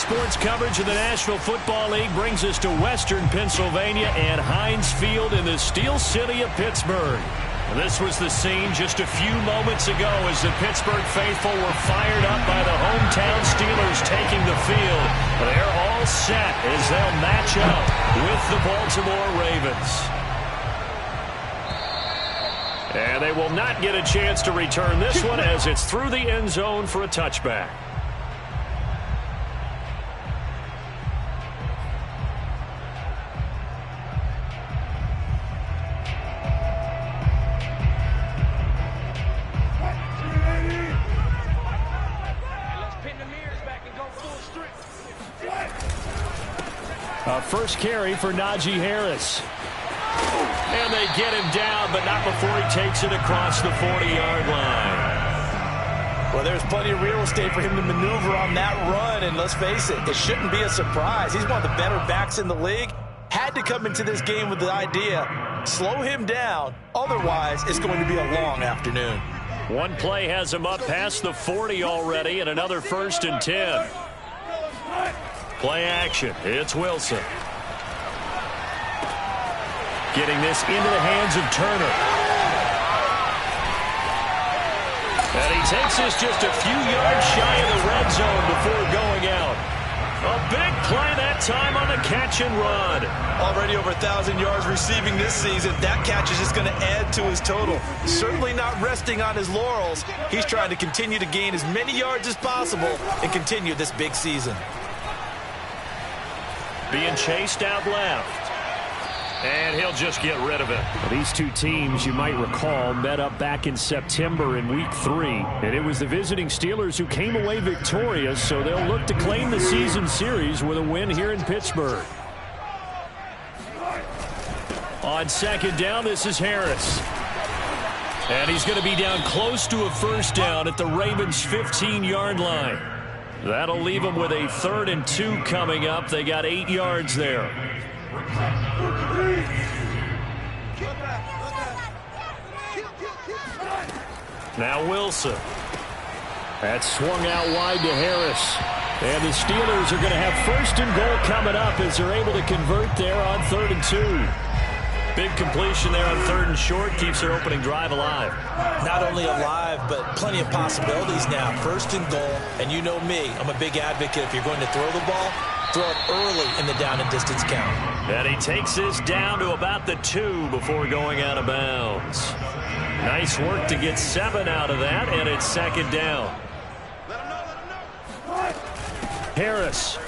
sports coverage of the National Football League brings us to Western Pennsylvania and Heinz Field in the Steel City of Pittsburgh. This was the scene just a few moments ago as the Pittsburgh faithful were fired up by the hometown Steelers taking the field. They're all set as they'll match up with the Baltimore Ravens. And they will not get a chance to return this one as it's through the end zone for a touchback. First carry for Najee Harris. And they get him down, but not before he takes it across the 40-yard line. Well, there's plenty of real estate for him to maneuver on that run, and let's face it, it shouldn't be a surprise. He's one of the better backs in the league. Had to come into this game with the idea, slow him down, otherwise it's going to be a long afternoon. One play has him up past the 40 already, and another 1st and 10. Play action. It's Wilson. Getting this into the hands of Turner. And he takes this just a few yards shy of the red zone before going out. A big play that time on the catch and run. Already over 1,000 yards receiving this season. That catch is just going to add to his total. Certainly not resting on his laurels. He's trying to continue to gain as many yards as possible and continue this big season. Being chased out left. And he'll just get rid of it. These two teams, you might recall, met up back in September in Week 3. And it was the visiting Steelers who came away victorious, so they'll look to claim the season series with a win here in Pittsburgh. On second down, this is Harris. And he's going to be down close to a first down at the Ravens' 15-yard line. That'll leave them with a 3rd and 2 coming up. They got 8 yards there. Now Wilson. That's swung out wide to Harris. And the Steelers are going to have 1st and goal coming up as they're able to convert there on 3rd and 2. Big completion there on 3rd and short. Keeps their opening drive alive. Not only alive, but plenty of possibilities now. 1st and goal. And you know me, I'm a big advocate. If you're going to throw the ball, throw it early in the down and distance count. And he takes this down to about the 2 before going out of bounds. Nice work to get 7 out of that, and it's 2nd down. Harris.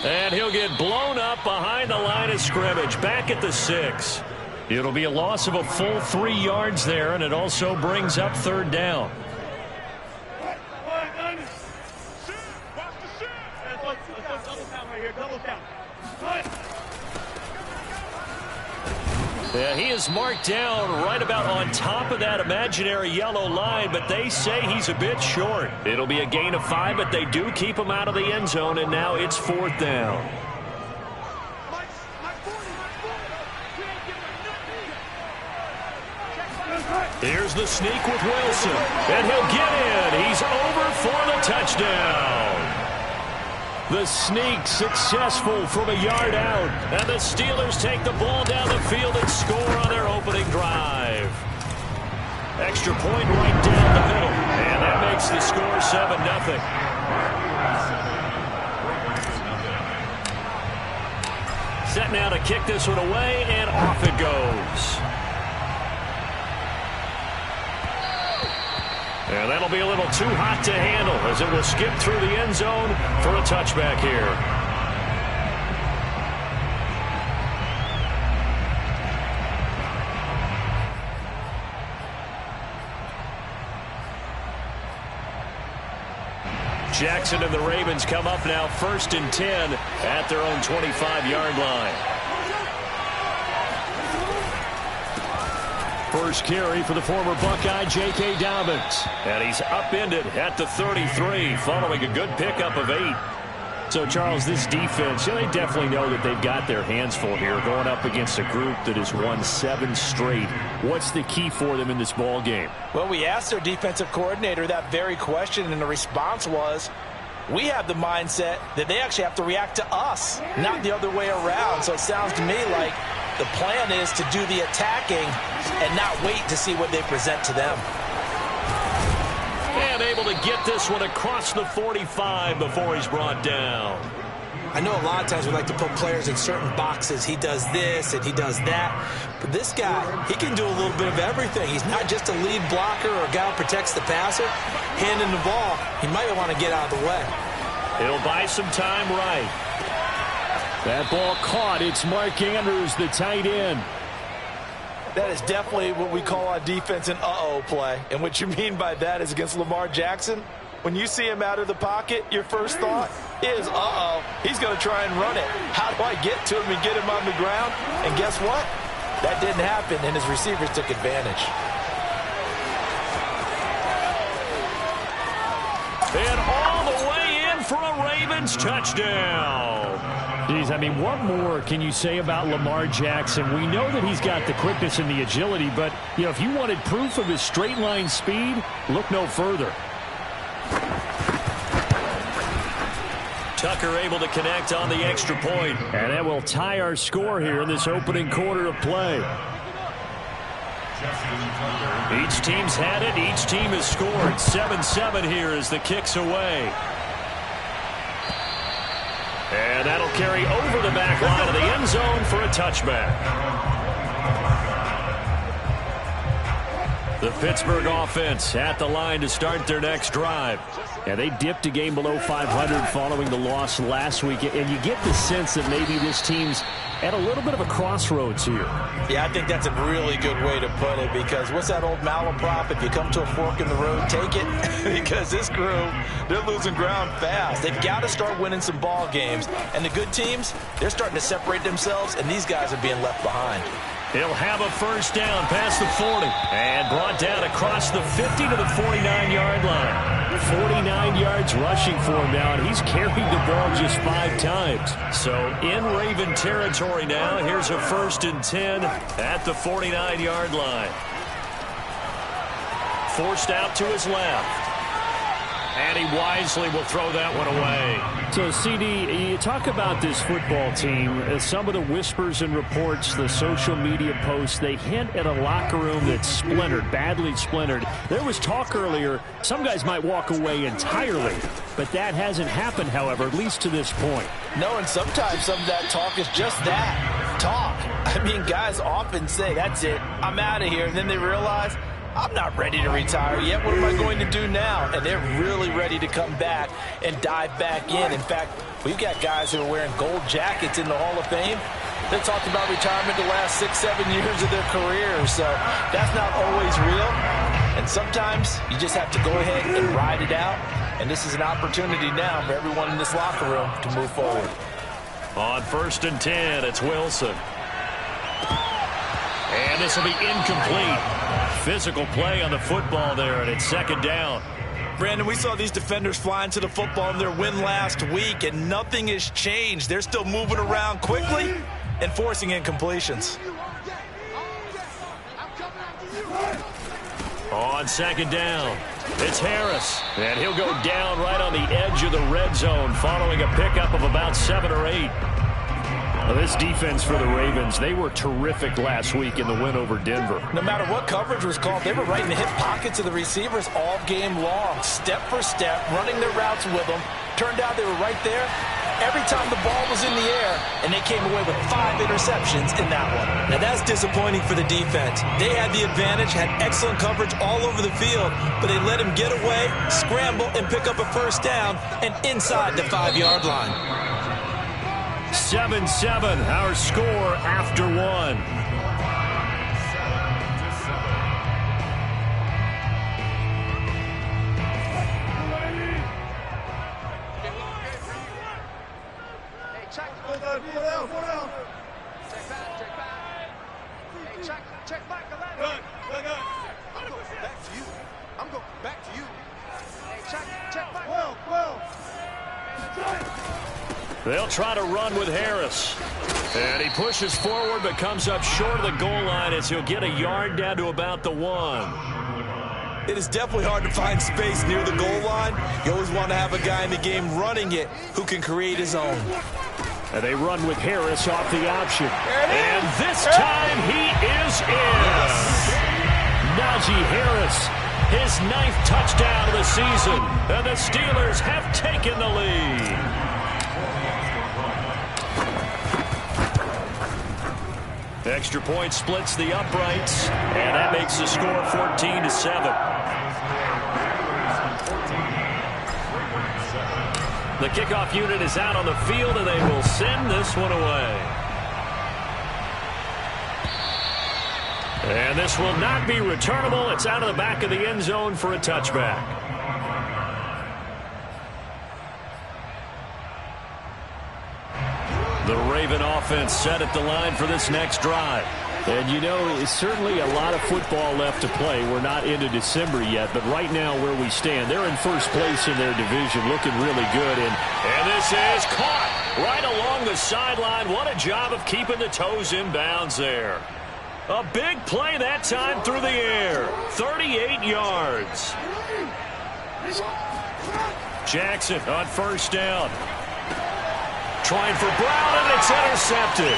And he'll get blown up behind the line of scrimmage, back at the 6. It'll be a loss of a full 3 yards there, and it also brings up 3rd down. Yeah, he is marked down right about on top of that imaginary yellow line, but they say he's a bit short. It'll be a gain of 5, but they do keep him out of the end zone, and now it's 4th down. Here's the sneak with Wilson, and he'll get in. He's over for the touchdown. The sneak successful from a yard out. And the Steelers take the ball down the field and score on their opening drive. Extra point right down the middle. And that makes the score 7-0. Set now to kick this one away, and off it goes. And that'll be a little too hot to handle as it will skip through the end zone for a touchback here. Jackson and the Ravens come up now 1st and 10 at their own 25-yard line. First carry for the former Buckeye, J.K. Dobbins. And he's upended at the 33 following a good pickup of 8. So, Charles, this defense, they definitely know that they've got their hands full here going up against a group that has won 7 straight. What's the key for them in this ball game? Well, we asked their defensive coordinator that very question, and the response was We have the mindset that they actually have to react to us, not the other way around. So it sounds to me like the plan is to do the attacking and not wait to see what they present to them. And able to get this one across the 45 before he's brought down. I know a lot of times we like to put players in certain boxes. He does this and he does that. But this guy, he can do a little bit of everything. He's not just a lead blocker or a guy who protects the passer. Handing the ball, he might want to get out of the way. He'll buy some time right. That ball caught. It's Mark Andrews, the tight end. That is definitely what we call on defense an uh-oh play. And what you mean by that is against Lamar Jackson, when you see him out of the pocket, your first thought is, uh-oh, he's going to try and run it. How do I get to him and get him on the ground? And guess what? That didn't happen, and his receivers took advantage. And all the way in for a Ravens touchdown. Geez, I mean, what more can you say about Lamar Jackson? We know that he's got the quickness and the agility, but, you know, if you wanted proof of his straight line speed, look no further. Tucker able to connect on the extra point. And that will tie our score here in this opening quarter of play. Each team's had it. Each team has scored. 7-7 here as the kick's away. And that'll carry over the back line of the end zone for a touchback. The Pittsburgh offense at the line to start their next drive. Yeah, they dipped a game below 500 following the loss last week, and you get the sense that maybe this team's at a little bit of a crossroads here. Yeah, I think that's a really good way to put it, because what's that old malaprop? If you come to a fork in the road, take it. Because this crew, they're losing ground fast. They've got to start winning some ball games. And the good teams, they're starting to separate themselves, and these guys are being left behind. He'll have a first down past the 40 and brought down across the 50 to the 49-yard line. 49 yards rushing for him now, and he's carried the ball just 5 times. So in Raven territory now, here's a 1st and 10 at the 49-yard line. Forced out to his left. And he wisely will throw that one away. So, CD, you talk about this football team. Some of the whispers and reports, the social media posts, they hint at a locker room that's splintered, badly splintered. There was talk earlier, some guys might walk away entirely. But that hasn't happened, however, at least to this point. No, and sometimes some of that talk is just that, talk. I mean, guys often say, that's it, I'm out of here. And then they realize, I'm not ready to retire yet. What am I going to do now? And they're really ready to come back and dive back in. In fact, we've got guys who are wearing gold jackets in the Hall of Fame. They talked about retirement the last 6-7 years of their careers. So that's not always real. And sometimes you just have to go ahead and ride it out. And this is an opportunity now for everyone in this locker room to move forward. On 1st and 10, it's Wilson. And this will be incomplete. Physical play on the football there, and it's 2nd down. Brandon, we saw these defenders flying to the football in their win last week, and nothing has changed. They're still moving around quickly and forcing incompletions. On 2nd down, it's Harris. And he'll go down right on the edge of the red zone following a pickup of about 7 or 8. Well, this defense for the Ravens, they were terrific last week in the win over Denver. No matter what coverage was called, they were right in the hip pockets of the receivers all game long, step for step, running their routes with them. Turned out they were right there every time the ball was in the air, and they came away with 5 interceptions in that one. Now, that's disappointing for the defense. They had the advantage, had excellent coverage all over the field, but they let him get away, scramble, and pick up a first down, and inside the 5-yard line. 7-7, our score after 1. They'll try to run with Harris. And he pushes forward but comes up short of the goal line as he'll get a yard down to about the 1. It is definitely hard to find space near the goal line. You always want to have a guy in the game running it who can create his own. And they run with Harris off the option. And this time he is in. Najee Harris, his 9th touchdown of the season. And the Steelers have taken the lead. Extra point splits the uprights, and that makes the score 14-7. The kickoff unit is out on the field, and they will send this one away. And this will not be returnable. It's out of the back of the end zone for a touchback. The Raven offense set at the line for this next drive. And, you know, it's certainly a lot of football left to play. We're not into December yet, but right now where we stand, they're in first place in their division, looking really good. And this is caught right along the sideline. What a job of keeping the toes in bounds there. A big play that time through the air. 38 yards. Jackson on first down. Trying for Brown, and it's intercepted.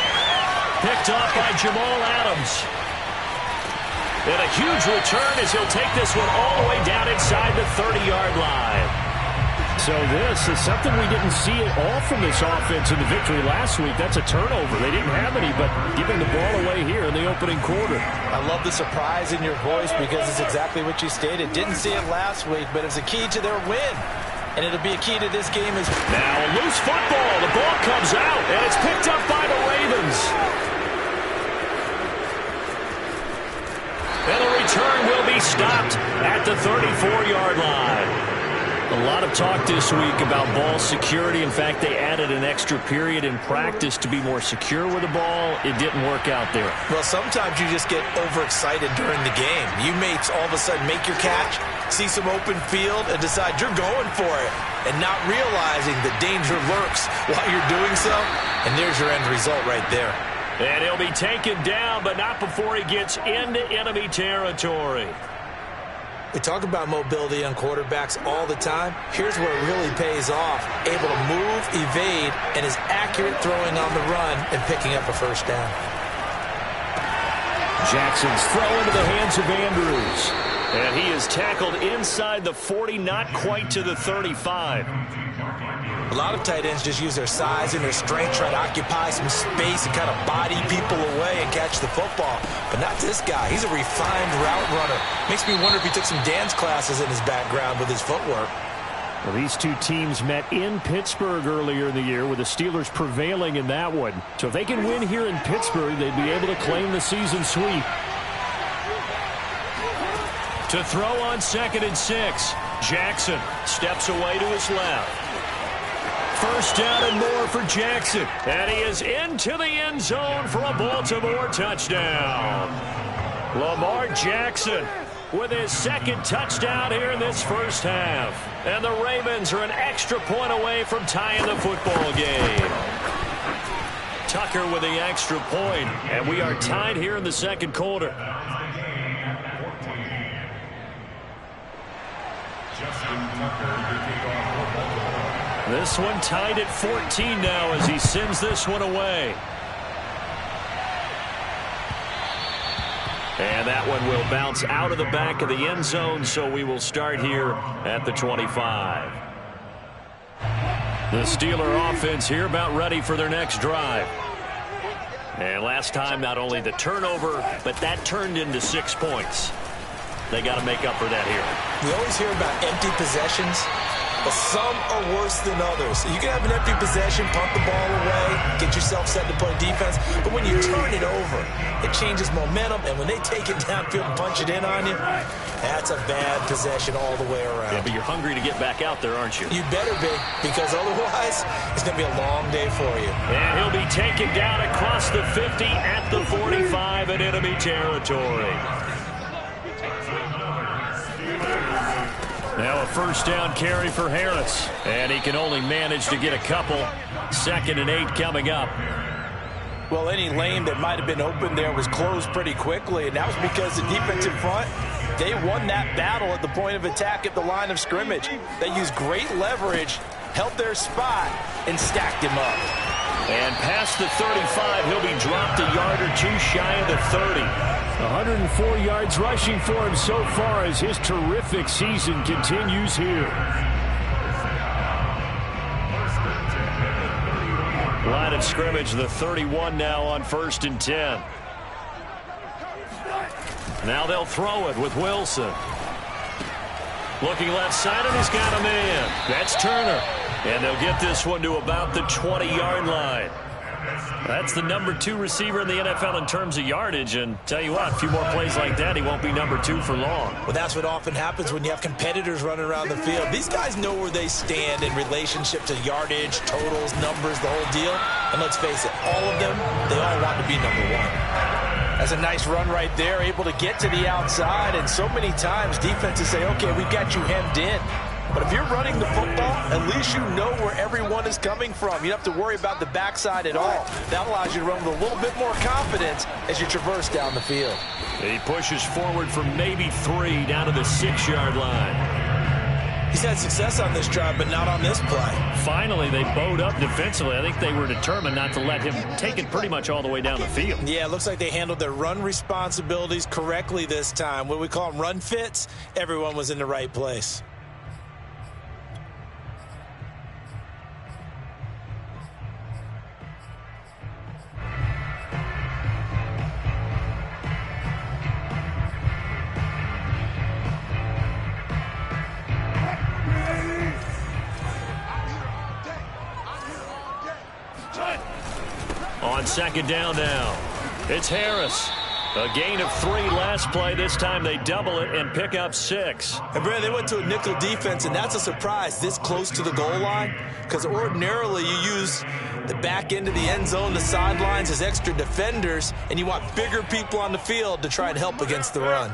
Picked off by Jamal Adams. And a huge return as he'll take this one all the way down inside the 30-yard line. So this is something we didn't see at all from this offense in the victory last week. That's a turnover. They didn't have any, but giving the ball away here in the opening quarter. I love the surprise in your voice because it's exactly what you stated. Didn't see it last week, but it's a key to their win. And it'll be a key to this game as well. Now a loose football. The ball comes out, and it's picked up by the Ravens. And the return will be stopped at the 34-yard line. A lot of talk this week about ball security. In fact, they added an extra period in practice to be more secure with the ball. It didn't work out there. Well, sometimes you just get overexcited during the game. You may all of a sudden make your catch, see some open field, and decide you're going for it, and not realizing the danger lurks while you're doing so. And there's your end result right there. And he'll be taken down, but not before he gets into enemy territory. We talk about mobility on quarterbacks all the time. Here's where it really pays off. Able to move, evade, and is accurate throwing on the run and picking up a first down. Jackson's throw into the hands of Andrews. And he is tackled inside the 40, not quite to the 35. A lot of tight ends just use their size and their strength, try to occupy some space and kind of body people away and catch the football. But not this guy. He's a refined route runner. Makes me wonder if he took some dance classes in his background with his footwork. Well, these two teams met in Pittsburgh earlier in the year, with the Steelers prevailing in that one. So if they can win here in Pittsburgh, they'd be able to claim the season sweep. To throw on 2nd and 6. Jackson steps away to his left. First down and more for Jackson. And he is into the end zone for a Baltimore touchdown. Lamar Jackson with his 2nd touchdown here in this first half. And the Ravens are an extra point away from tying the football game. Tucker with the extra point, and we are tied here in the second quarter. This one tied at 14 now as he sends this one away. And that one will bounce out of the back of the end zone, so we will start here at the 25. The Steeler offense here about ready for their next drive. And last time, not only the turnover, but that turned into 6 points. They got to make up for that here. We always hear about empty possessions, but some are worse than others. You can have an empty possession, punt the ball away, get yourself set to play defense, but when you turn it over, it changes momentum, and when they take it downfield and punch it in on you, that's a bad possession all the way around. Yeah, but you're hungry to get back out there, aren't you? You better be, because otherwise, it's going to be a long day for you. And he'll be taken down across the 50 at the 45 in enemy territory. Now a first down carry for Harris. And he can only manage to get a couple. 2nd and 8 coming up. Well, any lane that might have been open there was closed pretty quickly, and that was because the defensive front, they won that battle at the point of attack at the line of scrimmage. They used great leverage, held their spot, and stacked him up. And past the 35, he'll be dropped a yard or two shy of the 30. 104 yards rushing for him so far as his terrific season continues here. Line of scrimmage, the 31 now on 1st and 10. Now they'll throw it with Wilson. Looking left side, and he's got a man. That's Turner. And they'll get this one to about the 20-yard line. That's the number 2 receiver in the NFL in terms of yardage. And tell you what, a few more plays like that, he won't be number 2 for long. Well, that's what often happens when you have competitors running around the field. These guys know where they stand in relationship to yardage, totals, numbers, the whole deal. And let's face it, all of them, they all want to be number 1. That's a nice run right there, able to get to the outside. And so many times defenses say, okay, we've got you hemmed in. But if you're running the football, at least you know where everyone is coming from. You don't have to worry about the backside at all. That allows you to run with a little bit more confidence as you traverse down the field. He pushes forward from maybe 3 down to the 6-yard line. He's had success on this drive, but not on this play. Finally, they bowed up defensively. I think they were determined not to let him take it pretty much all the way down the field. Yeah, it looks like they handled their run responsibilities correctly this time. What we call them run fits, everyone was in the right place. On 2nd down now, it's Harris. A gain of 3 last play. This time they double it and pick up 6. And Brad, they went to a nickel defense, and that's a surprise this close to the goal line, because ordinarily you use the back end of the end zone, the sidelines as extra defenders, and you want bigger people on the field to try and help against the run.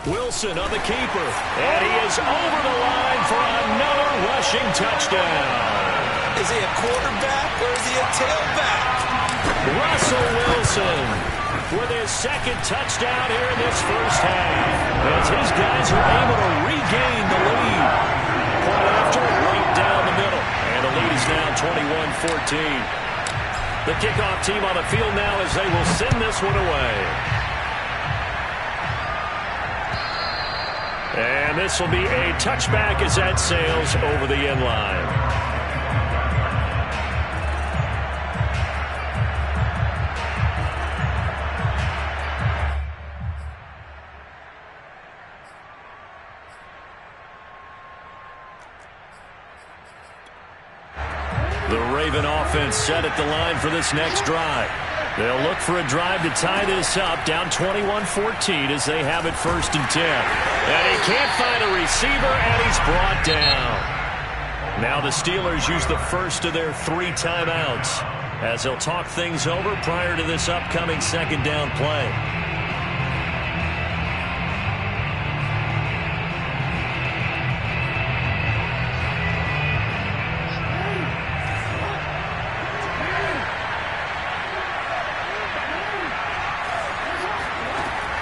Wilson on the keeper, and he is over the line for another rushing touchdown. Is he a quarterback or is he a tailback? Russell Wilson with his 2nd touchdown here in this first half, as his guys are able to regain the lead. Point after, right down the middle, and the lead is now 21-14. The kickoff team on the field now as they will send this one away. And this will be a touchback as that sails over the end line. The Raven offense set at the line for this next drive. They'll look for a drive to tie this up, down 21-14 as they have it 1st and 10. And he can't find a receiver, and he's brought down. Now the Steelers use the first of their 3 timeouts as they'll talk things over prior to this upcoming 2nd down play.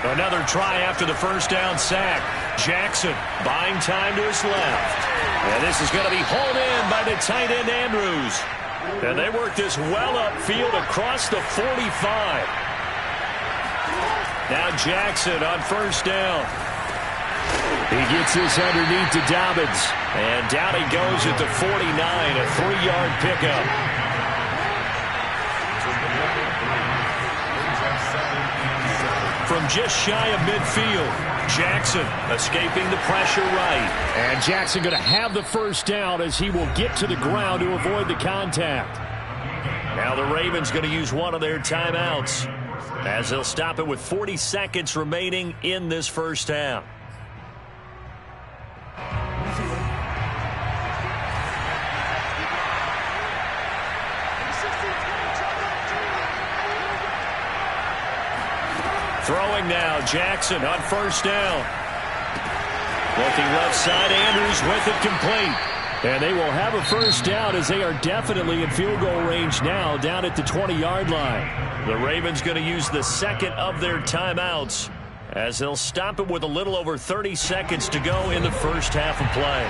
Another try after the first down sack. Jackson buying time to his left. And this is going to be hauled in by the tight end Andrews. And they work this well upfield across the 45. Now Jackson on 1st down. He gets this underneath to Dobbins. And down he goes at the 49, a 3-yard pickup. From just shy of midfield, Jackson escaping the pressure right. And Jackson going to have the first down as he will get to the ground to avoid the contact. Now the Ravens going to use one of their timeouts as they'll stop it with 40 seconds remaining in this first half. Throwing now, Jackson on 1st down. Looking left side, Andrews with it complete. And they will have a first down as they are definitely in field goal range now down at the 20-yard line. The Ravens going to use the second of their timeouts as they'll stop it with a little over 30 seconds to go in the first half of play.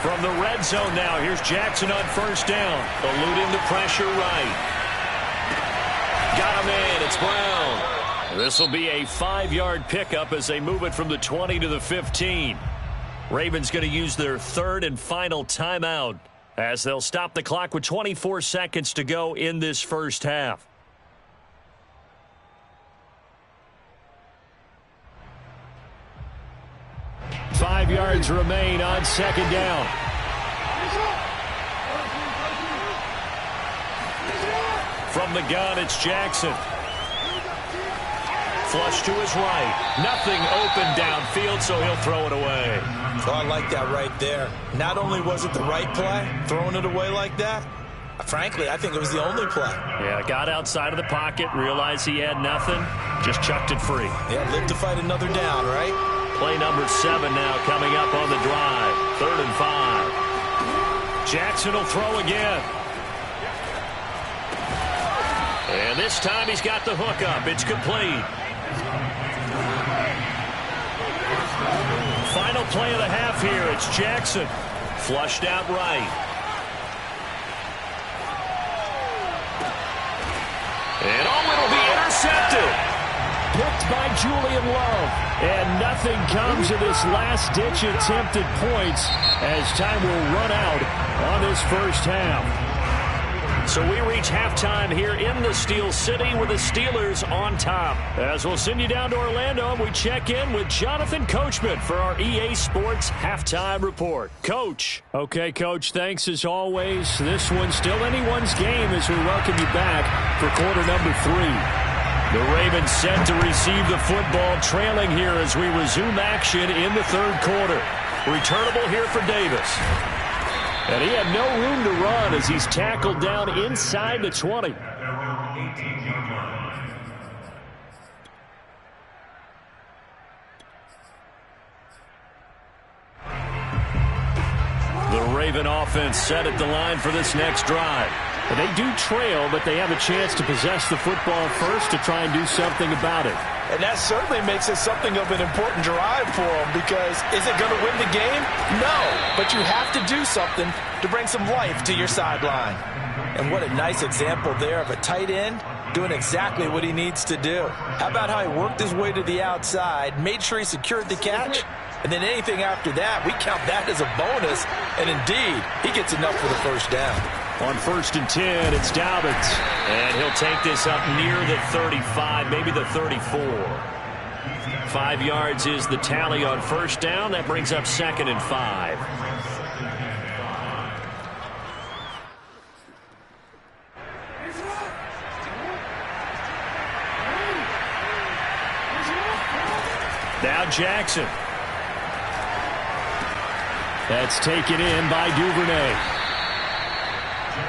From the red zone now, here's Jackson on first down. Eluding the pressure right. Got him in. It's Brown. This will be a 5-yard pickup as they move it from the 20 to the 15. Ravens going to use their third and final timeout as they'll stop the clock with 24 seconds to go in this first half. Five yards remain on second down. From the gun, it's Jackson. Flush to his right. Nothing open downfield, so he'll throw it away. Oh, I like that right there. Not only was it the right play, throwing it away like that, frankly, I think it was the only play. Yeah, got outside of the pocket, realized he had nothing, just chucked it free. Yeah, live to fight another down, right? Play number 7 now coming up on the drive. 3rd and 5. Jackson will throw again. And this time he's got the hook up. It's complete. Final play of the half here. It's Jackson. Flushed out right. And it'll be intercepted. Picked by Julian Love. And nothing comes of this last-ditch attempt at points as time will run out on this first half. So we reach halftime here in the Steel City with the Steelers on top. As we'll send you down to Orlando, we check in with Jonathan Coachman for our EA Sports Halftime Report. Coach. Okay, Coach, thanks as always. This one's still anyone's game as we welcome you back for quarter number 3. The Ravens set to receive the football, trailing here as we resume action in the third quarter. Returnable here for Davis. And he had no room to run as he's tackled down inside the 20. The Raven offense set at the line for this next drive. They do trail, but they have a chance to possess the football first to try and do something about it. And that certainly makes it something of an important drive for them because is it going to win the game? No, but you have to do something to bring some life to your sideline. And what a nice example there of a tight end doing exactly what he needs to do. How about how he worked his way to the outside, made sure he secured the catch, and then anything after that, we count that as a bonus. And indeed, he gets enough for the first down. On 1st and 10, it's Dobbins. And he'll take this up near the 35, maybe the 34. 5 yards is the tally on first down. That brings up 2nd and 5. Now Jackson. That's taken in by Duvernay.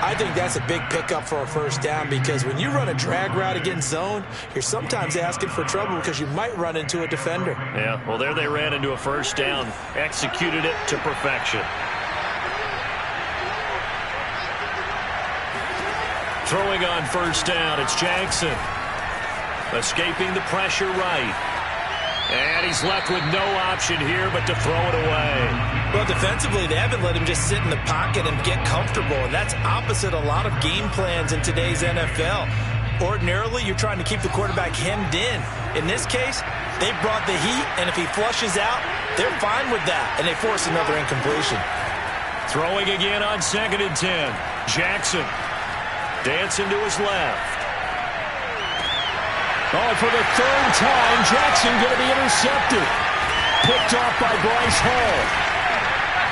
I think that's a big pickup for a first down because when you run a drag route against zone, you're sometimes asking for trouble because you might run into a defender. Yeah, well, there they ran into a first down, executed it to perfection. Throwing on first down, it's Jackson. Escaping the pressure right. And he's left with no option here but to throw it away. Well, defensively, they haven't let him just sit in the pocket and get comfortable, and that's opposite a lot of game plans in today's NFL. Ordinarily, you're trying to keep the quarterback hemmed in. In this case, they brought the heat, and if he flushes out, they're fine with that, and they force another incompletion. Throwing again on 2nd and 10. Jackson dancing to his left. Oh, for the 3rd time, Jackson going to be intercepted. Picked off by Bryce Hall.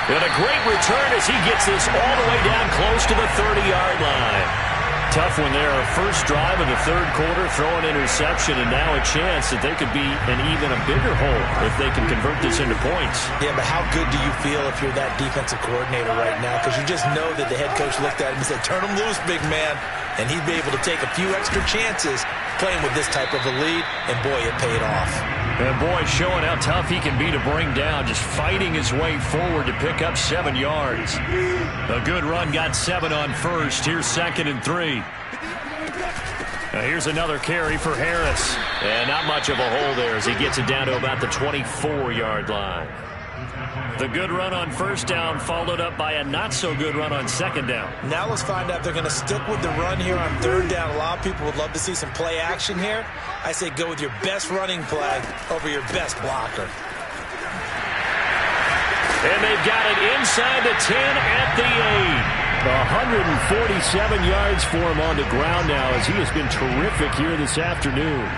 And a great return as he gets this all the way down close to the 30-yard line. Tough one there. First drive of the third quarter, throw an interception, and now a chance that they could be in even a bigger hole if they can convert this into points. Yeah, but how good do you feel if you're that defensive coordinator right now? Because you just know that the head coach looked at him and said, turn him loose, big man. And he'd be able to take a few extra chances playing with this type of a lead, and boy, it paid off. And boy, showing how tough he can be to bring down, just fighting his way forward to pick up 7 yards. A good run, got 7 on first. Here's 2nd and 3. Now here's another carry for Harris. And not much of a hole there as he gets it down to about the 24-yard line. The good run on first down followed up by a not-so-good run on second down. Now let's find out if they're going to stick with the run here on third down. A lot of people would love to see some play action here. I say go with your best running play over your best blocker. And they've got it inside the 10 at the 8. 147 yards for him on the ground now as he has been terrific here this afternoon.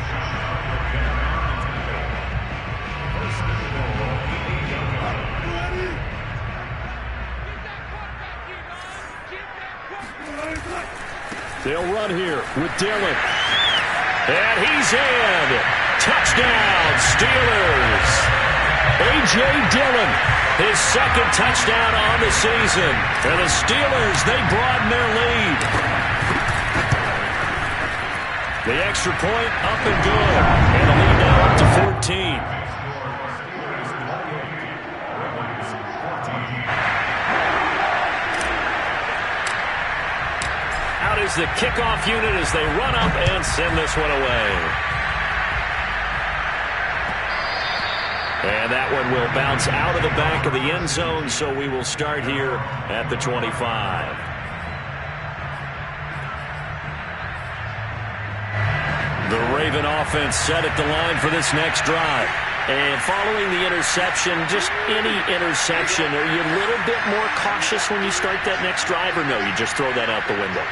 They'll run here with Dillon. And he's in. Touchdown, Steelers. A.J. Dillon, his 2nd touchdown on the season. And the Steelers, they broaden their lead. The extra point up and good. And the lead now up to 14. Is the kickoff unit as they run up and send this one away. And that one will bounce out of the back of the end zone, so we will start here at the 25. The Raven offense set at the line for this next drive. And following the interception, just any interception, are you a little bit more cautious when you start that next drive, or no, you just throw that out the window?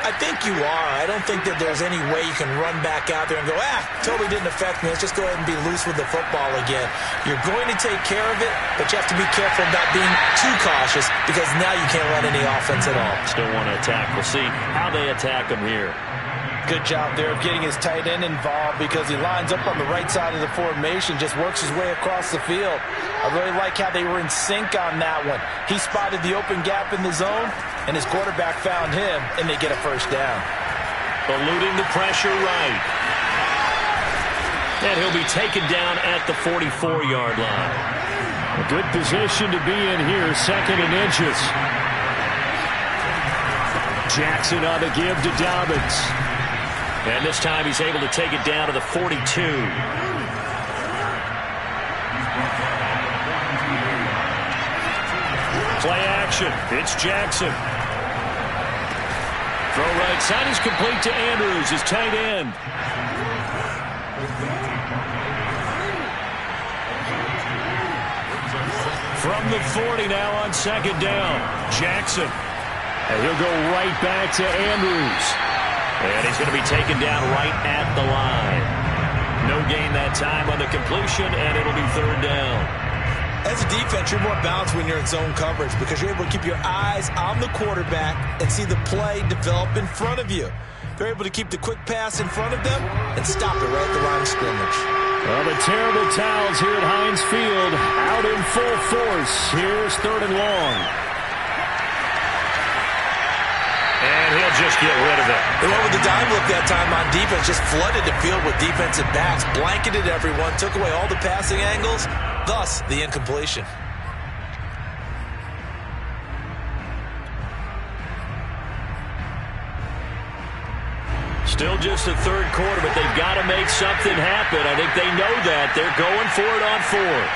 I think you are. I don't think that there's any way you can run back out there and go, totally didn't affect me. Let's just go ahead and be loose with the football again. You're going to take care of it, but you have to be careful about being too cautious because now you can't run any offense at all. Still want to attack. We'll see how they attack him here. Good job there of getting his tight end involved because he lines up on the right side of the formation, just works his way across the field. I really like how they were in sync on that one. He spotted the open gap in the zone, and his quarterback found him, and they get a first down. Eluding the pressure right. And he'll be taken down at the 44-yard line. A good position to be in here, 2nd and inches. Jackson on the give to Dobbins. And this time he's able to take it down to the 42. Play action. It's Jackson. Throw right side is complete to Andrews, his tight end. From the 40 now on 2nd down. Jackson. And he'll go right back to Andrews. And he's going to be taken down right at the line. No gain that time on the completion, and it'll be 3rd down. As a defense, you're more balanced when you're in zone coverage because you're able to keep your eyes on the quarterback and see the play develop in front of you. They're able to keep the quick pass in front of them and stop it right at the line of scrimmage. Well, the terrible towels here at Heinz Field out in full force. Here's 3rd and long. And he'll just get rid of it. They went with the dime look that time on defense, just flooded the field with defensive backs, blanketed everyone, took away all the passing angles, thus the incompletion. Still just the 3rd quarter, but they've got to make something happen. I think they know that. They're going for it on 4th.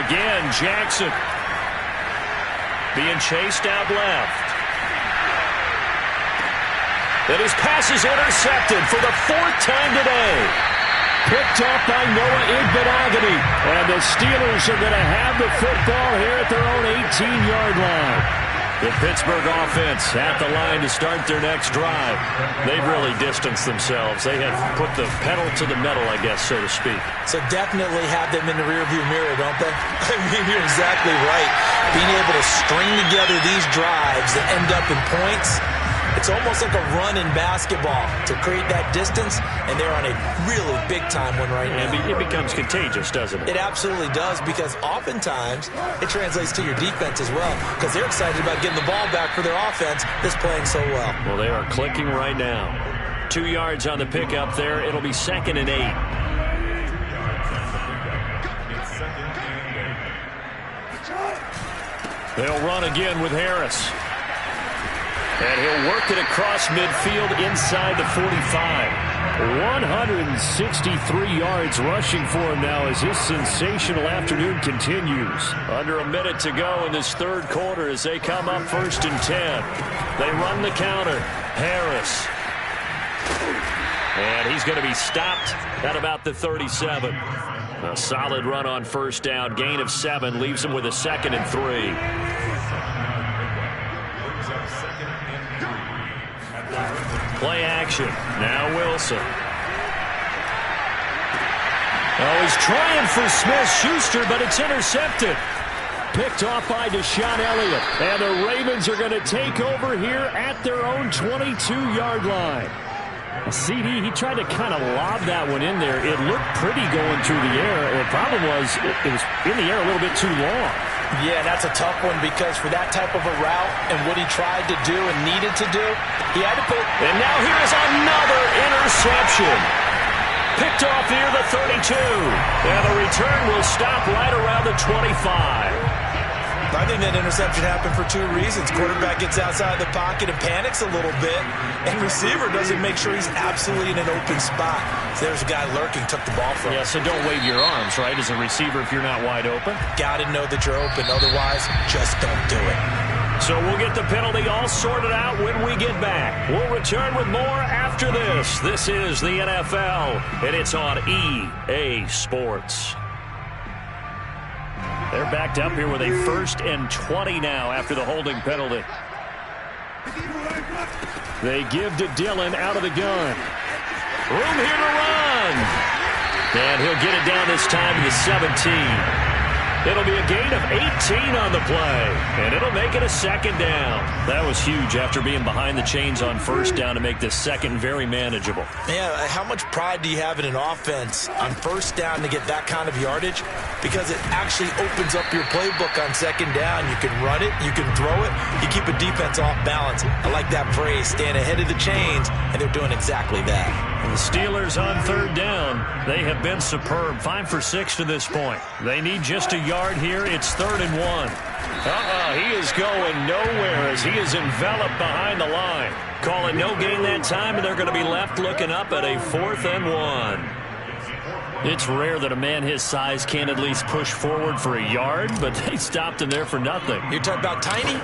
Again, Jackson. Being chased out left. And his pass is intercepted for the 4th time today. Picked up by Noah Igbenogany. And the Steelers are going to have the football here at their own 18-yard line. The Pittsburgh offense at the line to start their next drive. They've really distanced themselves. They have put the pedal to the metal, I guess, so to speak. So definitely have them in the rearview mirror, don't they? I mean, you're exactly right. Being able to string together these drives that end up in points, it's almost like a run in basketball to create that distance, and they're on a really big-time one right now. It becomes contagious, doesn't it? It absolutely does, because oftentimes it translates to your defense as well, because they're excited about getting the ball back for their offense that's playing so well. Well, they are clicking right now. 2 yards on the pickup there. It'll be 2nd and 8. They'll run again with Harris. And he'll work it across midfield inside the 45. 163 yards rushing for him now as his sensational afternoon continues. Under a minute to go in this third quarter as they come up 1st and 10. They run the counter. Harris. And he's going to be stopped at about the 37. A solid run on 1st down. Gain of 7 leaves him with a 2nd and 3. Play action. Now Wilson. Oh, he's trying for Smith-Schuster, but it's intercepted. Picked off by Deshaun Elliott. And the Ravens are going to take over here at their own 22-yard line. CD, he tried to kind of lob that one in there. It looked pretty going through the air. The problem was it was in the air a little bit too long. Yeah, that's a tough one because for that type of a route and what he tried to do and needed to do, he had to put... And now here's another interception. Picked off near the 32. And the return will stop right around the 25. I think that interception happened for 2 reasons. Quarterback gets outside the pocket and panics a little bit, and receiver doesn't make sure he's absolutely in an open spot. So there's a guy lurking, took the ball from him. Yeah, so don't wave your arms, right, as a receiver if you're not wide open. Got to know that you're open. Otherwise, just don't do it. So we'll get the penalty all sorted out when we get back. We'll return with more after this. This is the NFL, and it's on EA Sports. They're backed up here with a 1st and 20 now after the holding penalty. They give to Dillon out of the gun. Room here to run. And he'll get it down this time to the 17. It'll be a gain of 18 on the play, and it'll make it a 2nd down. That was huge after being behind the chains on 1st down to make this 2nd very manageable. Yeah, how much pride do you have in an offense on 1st down to get that kind of yardage? Because it actually opens up your playbook on 2nd down. You can run it, you can throw it, you keep a defense off balance. I like that phrase, staying ahead of the chains, and they're doing exactly that. And the Steelers on 3rd down, they have been superb. 5 for 6 to this point. They need just a yard here. It's 3rd and 1. He is going nowhere as he is enveloped behind the line. Call it no gain that time, and they're going to be left looking up at a 4th and 1. It's rare that a man his size can't at least push forward for a yard, but they stopped him there for nothing. You're talking about Tiny?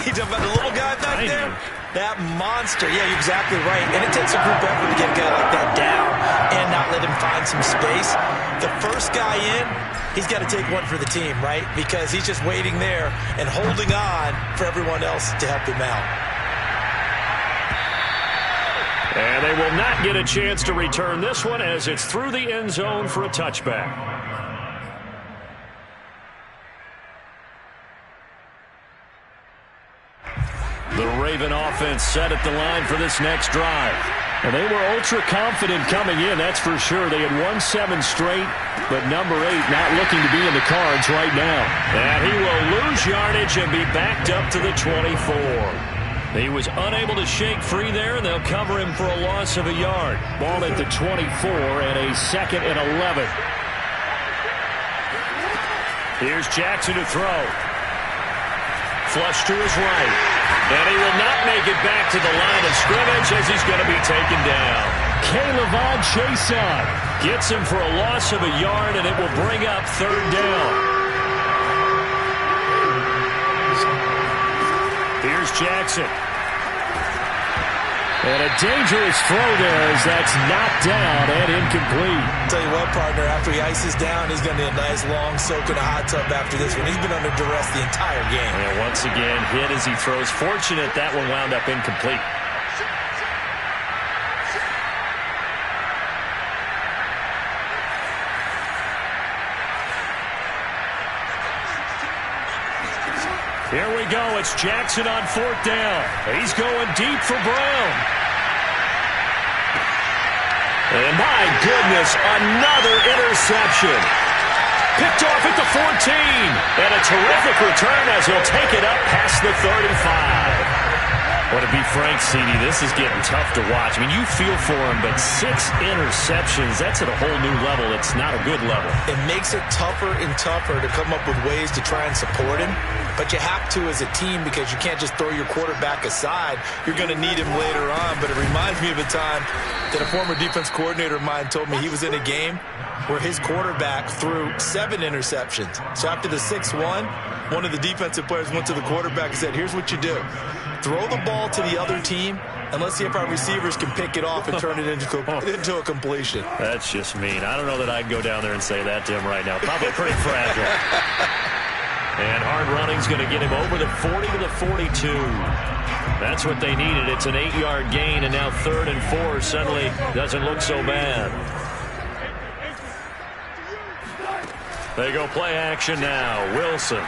You're talking about the little guy back Tiny. there? That monster. Yeah, you're exactly right. And it takes a group effort to get a guy like that down and not let him find some space. The first guy in, he's got to take one for the team, right? Because he's just waiting there and holding on for everyone else to help him out. And they will not get a chance to return this one as it's through the end zone for a touchback. The Raven offense set at the line for this next drive. And they were ultra-confident coming in, that's for sure. They had won 7 straight, but number 8 not looking to be in the cards right now. And he will lose yardage and be backed up to the 24. He was unable to shake free there, and they'll cover him for a loss of a yard. Ball at the 24 and a 2nd and 11. Here's Jackson to throw. Flush to his right. And he will not make it back to the line of scrimmage as he's going to be taken down. K'Lavon Chaisson gets him for a loss of a yard, and it will bring up 3rd down. Here's Jackson. And a dangerous throw there as that's knocked down and incomplete. Tell you what, partner, after he ices down, he's going to be a nice long soak in a hot tub after this one. He's been under duress the entire game. And once again, hit as he throws. Fortunate that one wound up incomplete. Here we go. It's Jackson on 4th down. He's going deep for Brown. And my goodness, another interception. Picked off at the 14. And a terrific return as he'll take it up past the 35. Well, to be frank, CD, this is getting tough to watch. I mean, you feel for him, but 6 interceptions, that's at a whole new level. It's not a good level. It makes it tougher and tougher to come up with ways to try and support him. But you have to as a team because you can't just throw your quarterback aside. You're going to need him later on. But it reminds me of a time that a former defense coordinator of mine told me he was in a game where his quarterback threw 7 interceptions. So after the 6th one of the defensive players went to the quarterback and said, here's what you do. Throw the ball to the other team, and let's see if our receivers can pick it off and turn it into a completion. That's just mean. I don't know that I'd go down there and say that to him right now. Probably pretty fragile. And hard running's going to get him over the 40 to the 42. That's what they needed. It's an 8-yard gain, and now 3rd and 4 suddenly doesn't look so bad. They go play action now. Wilson.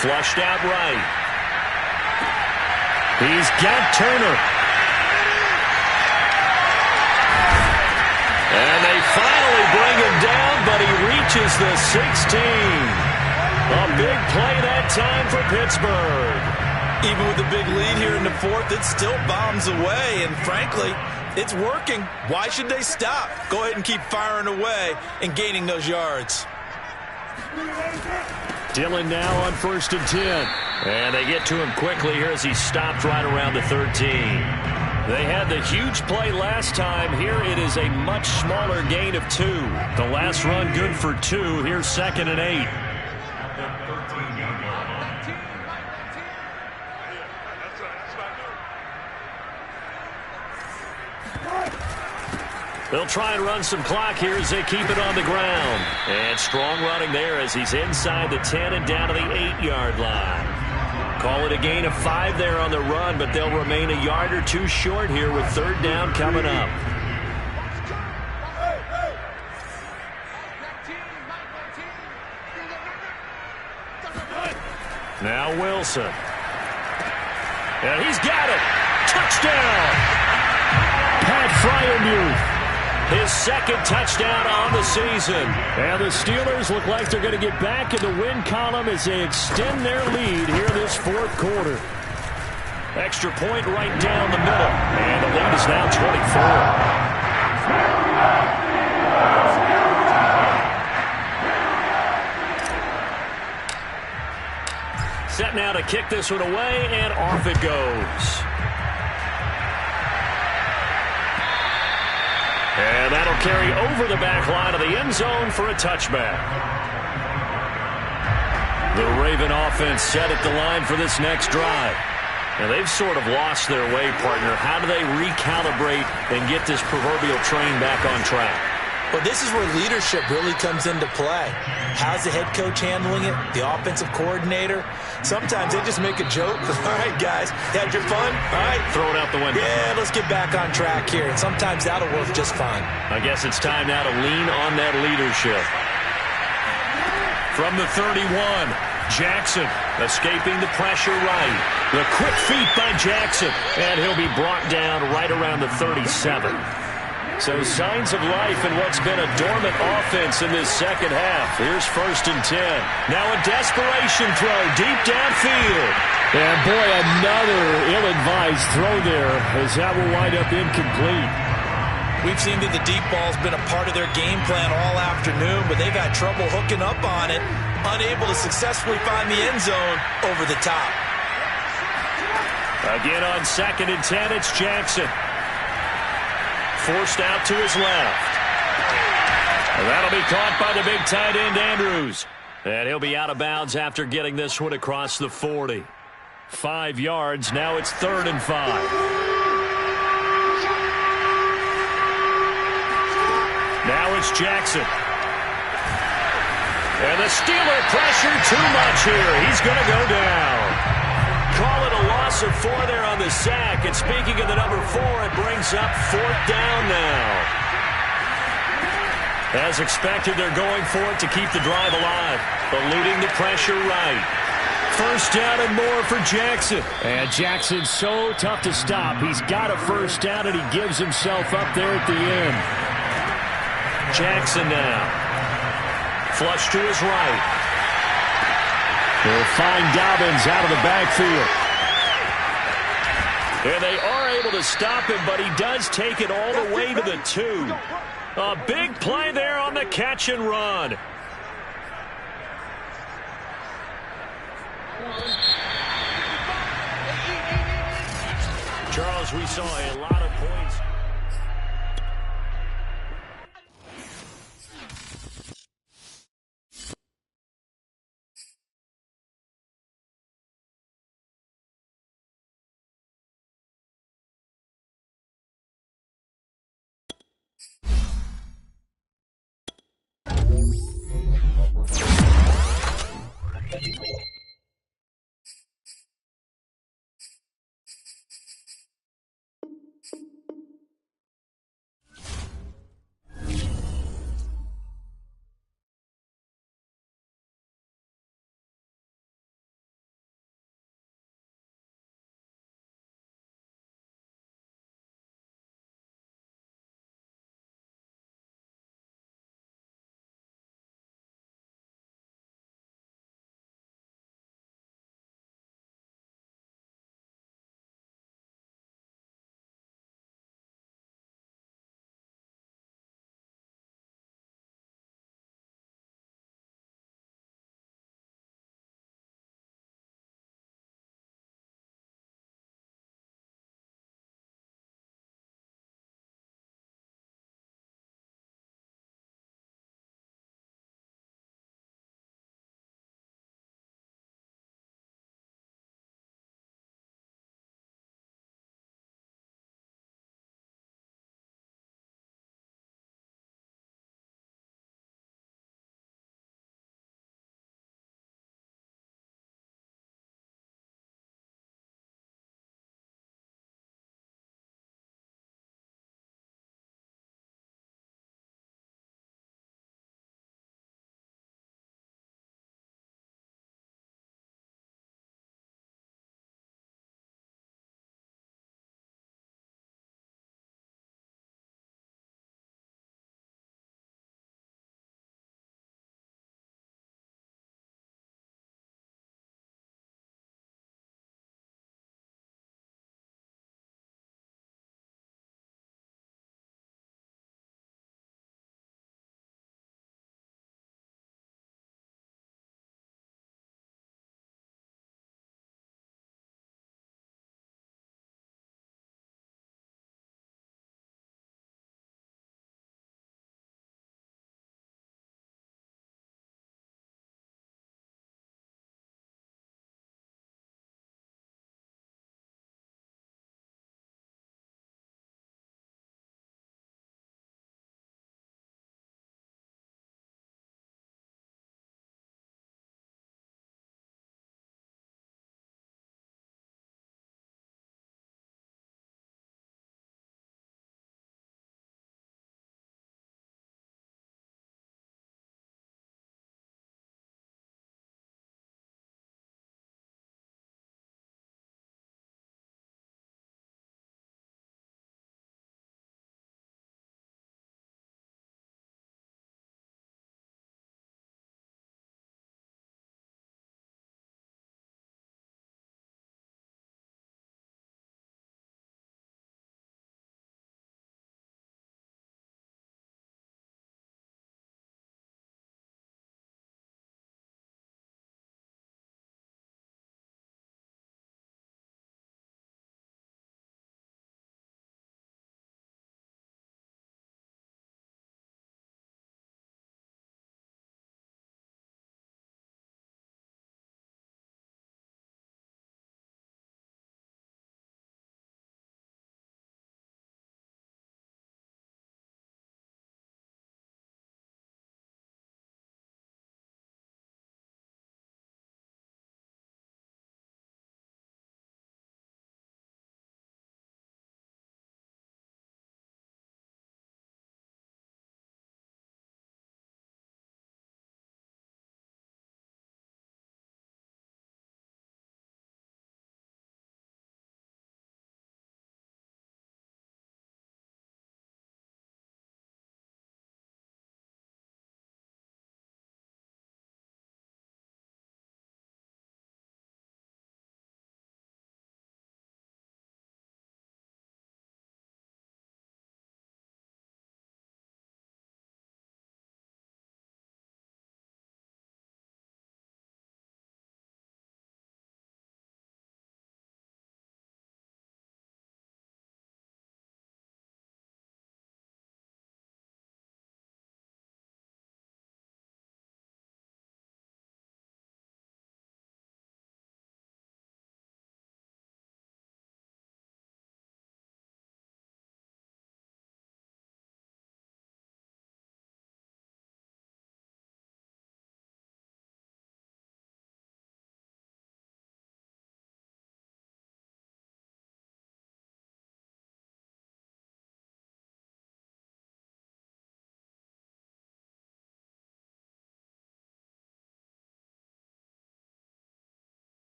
Flushed out right. He's got Turner. And they finally bring him down, but he reaches the 16. A big play that time for Pittsburgh. Even with the big lead here in the 4th, it still bombs away. And frankly, it's working. Why should they stop? Go ahead and keep firing away and gaining those yards. Dillon now on 1st and 10. And they get to him quickly here as he stopped right around the 13. They had the huge play last time. Here it is a much smaller gain of 2. The last run good for 2. Here's 2nd and 8. They'll try and run some clock here as they keep it on the ground. And strong running there as he's inside the 10 and down to the 8-yard line. Call it a gain of 5 there on the run, but they'll remain a yard or 2 short here with 3rd down coming up. Now Wilson. And he's got it. Touchdown. Pat Fryermuth. His 2nd touchdown on the season. And the Steelers look like they're going to get back in the win column as they extend their lead here in this 4th quarter. Extra point right down the middle. And the lead is now 24. Set now to kick this one away, and off it goes. And that'll carry over the back line of the end zone for a touchback. The Raven offense set at the line for this next drive. Now they've sort of lost their way, partner. How do they recalibrate and get this proverbial train back on track? Well, this is where leadership really comes into play. How's the head coach handling it? The offensive coordinator? Sometimes they just make a joke. All right, guys, had your fun? All right. Throw it out the window. Yeah, let's get back on track here. And sometimes that'll work just fine. I guess it's time now to lean on that leadership. From the 31, Jackson escaping the pressure right. The quick feet by Jackson. And he'll be brought down right around the 37. So signs of life in what's been a dormant offense in this 2nd half. Here's 1st and 10. Now a desperation throw deep downfield. And boy, another ill-advised throw there as that will wind up incomplete. We've seen that the deep ball's been a part of their game plan all afternoon, but they've had trouble hooking up on it, unable to successfully find the end zone over the top. Again on 2nd and 10, it's Jackson. Forced out to his left. And that'll be caught by the big tight end, Andrews. And he'll be out of bounds after getting this one across the 40. 5 yards. Now it's 3rd and 5. Now it's Jackson. And the Steeler pressure too much here. He's going to go down. Call it a loss of 4 there on the sack. And speaking of the number 4, it brings up 4th down now. As expected, they're going for it to keep the drive alive, eluding the pressure right. 1st down and more for Jackson. And Jackson's so tough to stop. He's got a 1st down, and he gives himself up there at the end. Jackson now. Flush to his right. They'll find Dobbins out of the backfield. And they are able to stop him, but he does take it all the way to the 2. A big play there on the catch and run. Charles, we saw a lot of points.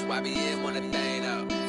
YBN want a thing up.